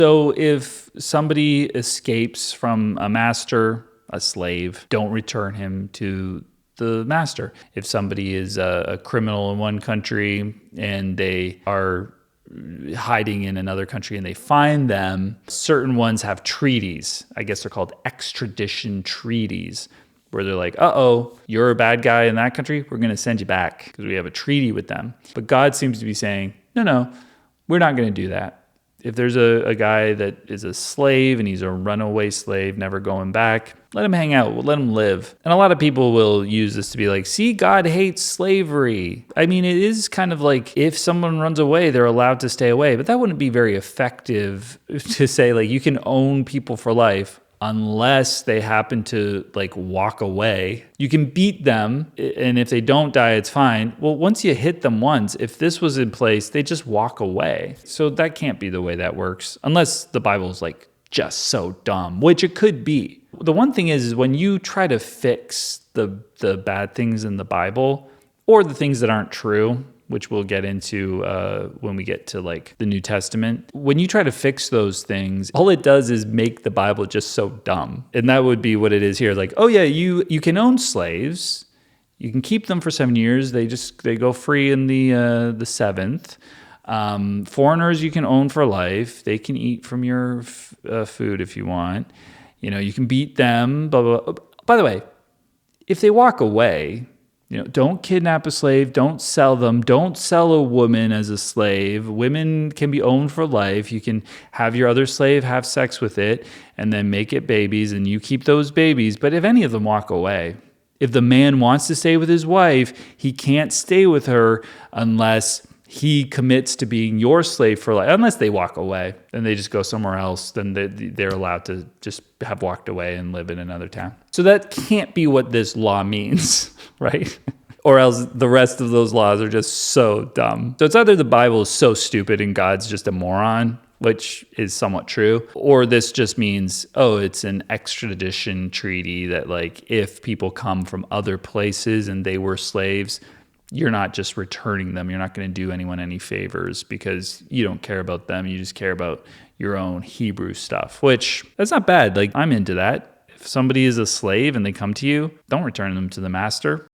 So if somebody escapes from a master, a slave, don't return him to the master. If somebody is a criminal in one country and they are hiding in another country and they find them, certain ones have treaties. I guess they're called extradition treaties, where they're like, uh-oh, you're a bad guy in that country, we're going to send you back because we have a treaty with them. But God seems to be saying, no, we're not going to do that. If there's a guy that is a slave and he's a runaway slave, never going back, let him hang out, let him live. And a lot of people will use this to be like, see, God hates slavery. I mean, it is kind of like if someone runs away, they're allowed to stay away. But that wouldn't be very effective to say, like, you can own people for life unless they happen to like walk away. You can beat them, and if they don't die, it's fine. Well, once you hit them once, if this was in place, they just walk away. So that can't be the way that works, unless the Bible's like just so dumb, which it could be. The one thing is when you try to fix the bad things in the Bible, or the things that aren't true, which we'll get into when we get to like the New Testament. When you try to fix those things, all it does is make the Bible just so dumb. And that would be what it is here. Like, oh yeah, you can own slaves. You can keep them for 7 years. They go free in the seventh. Foreigners you can own for life. They can eat from your food if you want. You can beat them, blah, blah, blah. By the way, if they walk away, don't kidnap a slave, don't sell them, don't sell a woman as a slave. Women can be owned for life. You can have your other slave have sex with it and then make it babies and you keep those babies. But if any of them walk away, if the man wants to stay with his wife, he can't stay with her unless he commits to being your slave for life. Unless they walk away and they just go somewhere else, then they're allowed to just have walked away and live in another town. So that can't be what this law means, right? Or else the rest of those laws are just so dumb. So it's either the Bible is so stupid and God's just a moron, which is somewhat true, or this just means, it's an extradition treaty that like if people come from other places and they were slaves, you're not just returning them. You're not going to do anyone any favors because you don't care about them. You just care about your own Hebrew stuff, which that's not bad. Like I'm into that. If somebody is a slave and they come to you, don't return them to the master.